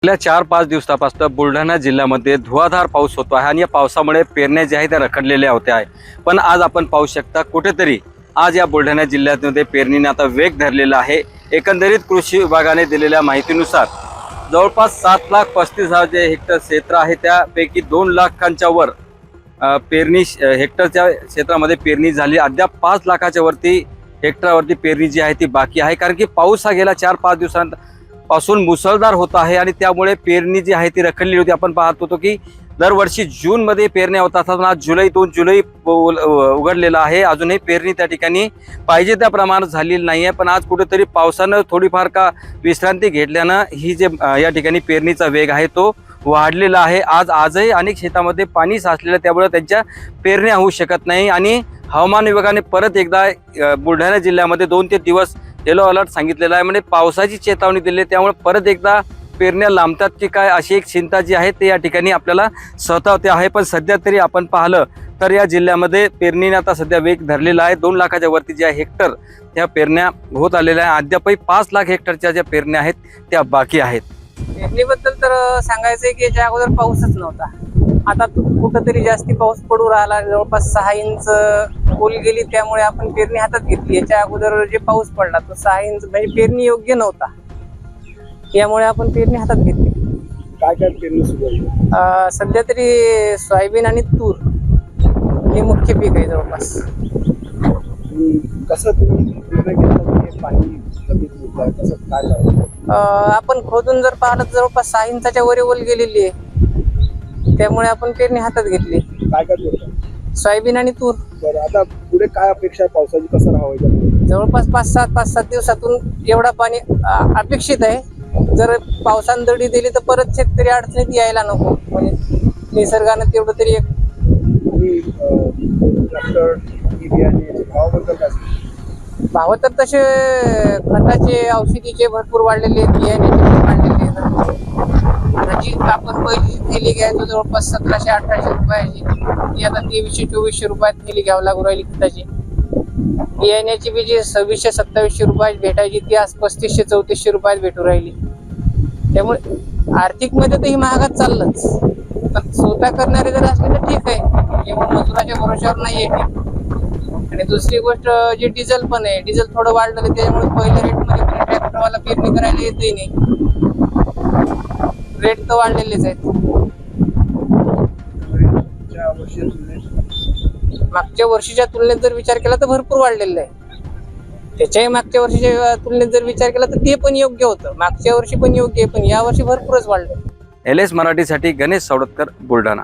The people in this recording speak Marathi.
गेल्या 4-5 दिवसापासून बुलढाणा जिल्ह्यामध्ये धुवाधार पाऊस होतो आहे आणि या पावसामुळे पेरण्या ज्या आहेत त्या रखडलेल्या होत्या आहे। पण आज आपण पाहू शकता कुठेतरी आज या बुलढाणा जिल्ह्यामध्ये पेरणीने आता वेग धरलेला आहे। एकंदरीत कृषी विभागाने दिलेल्या माहितीनुसार जवळपास 7,35,000 जे हेक्टर क्षेत्र आहे त्यापैकी 2 लाखांच्या वर पेरणी हेक्टरच्या क्षेत्रामध्ये पेरणी झाली। अद्याप 5 लाखाच्या वरती हेक्टरवरती पेरणी जी आहे ती बाकी आहे, कारण की पाऊस हा गेला 4-5 दिवसांपासून मुसळधार होत आहे आणि त्यामुळे पेरणी जी आहे ती रखडली होती। आपण पाहत होतो की दरवर्षी जून मध्ये पेरण्या होतात, आज जुलै 2 जुलै उघडलेला आहे, अजूनही पेरणी त्या ठिकाणी पाहिजे त्या प्रमाणात झालेली नाही आहे। पण आज कुठेतरी पावसानं थोडीफार का विश्रांती घेतल्यानं ही जे या ठिकाणी पेरणीचा वेग आहे तो वाढलेला आहे। आजही अनेक शेतामध्ये पाणी साचलेलं, त्यामुळे त्यांच्या पेरण्या होऊ शकत नाही आणि हवामान विभागाने परत एकदा बुलढाणा जिल्ह्यामध्ये 2 ते दिवस येलो अलर्ट सांगितलेला आहे, म्हणजे पावसाची चेतावणी दिली। त्यामुळे परत एकदा पेरण्या लांबतात की काय अशी एक चिंता जी आहे ते या ठिकाणी आपल्याला सतावते आहे। पण सध्या तरी आपण पाहिलं तर या जिल्ह्यामध्ये पेरणीने आता सध्या वेग धरलेला आहे। 2 लाखाच्या वरती ज्या हेक्टर त्या पेरण्या होत आलेल्या आहे। अद्यापही 5 लाख हेक्टरच्या ज्या पेरण्या आहेत त्या बाकी आहेत। पेरणीबद्दल तर सांगायचंय की याच्या अगोदर पाऊसच नव्हता, आता कुठंतरी जास्ती पाऊस पडू राहिला, जवळपास 6 इंच खोल गेली, त्यामुळे आपण पेरणी हातात घेतली। याच्या अगोदर जे पाऊस पडला तो 6 इंच म्हणजे पेरणी योग्य नव्हता, यामुळे आपण पेरणी हातात घेतली। काय काय पेरणी सुरू आहे? सध्या तरी सोयाबीन आणि तूर हे मुख्य पीक आहे जवळपास। कसं तुम्ही निर्णय घेतला की पाणी कमी होत आहे, कसं काय लावलं? आपण खोदून जर पाहिलं तर जवळपास 6 इंचाच्या वर गेलेली आहे, त्यामुळे आपण पेरणी हातात घेतली। काय काय पेरलं? सोयाबीन आणि तूर। बरं, आता पुढे काय अपेक्षा आहे पावसाची, कसं राहावं? जवळपास 5-7 दिवसातून एवढा पाणी अपेक्षित आहे। जर पावसाने दडी दिली तर परत शेतकरी अडचणीत यायला नको, म्हणजे निसर्गाने तेवढं तरी एक ट्रॅक्टर बियाण्याचे भावाबद्दल काय? भाव तर तसे खताचे औषधीचे भरपूर वाढलेले, बियाण्याचे वाढलेले आहेत। आता जी आपण पहिली थैली घ्यायचो जवळपास 1700-1800 रुपयाची, ती आता 2300-2400 रुपयात थैली घ्यावं लागू राहिली खताची। बियाण्याची बी जी 2600-2700 रुपयात भेटायची ती आज 3500-3400 रुपयात भेटू राहिली। त्यामुळे आर्थिक मध्ये तर ही महागात चाललंच, पण स्वतः करणारे जर असले तर ठीक आहे, मजुराच्या भरोशावर नाही आहे। आणि दुसरी गोष्ट जी डिझेल पण आहे, डिझेल थोडं वाढलं आहे, त्यामुळे पहिल्या रेट मध्ये ट्रॅक्टरवाला पेरणी करायला येतही नाही, रेट तर वाढलेलेच आहेत। मागच्या वर्षीच्या तुलनेत जर विचार केला तर भरपूर वाढलेलं आहे। त्याच्याही मागच्या वर्षीच्या तुलनेत जर विचार केला तर ते पण योग्य होतं, मागच्या वर्षी पण योग्य आहे, पण या वर्षी भरपूरच वाढलं। LS मराठीसाठी गणेश सौडतकर, बुलढाणा।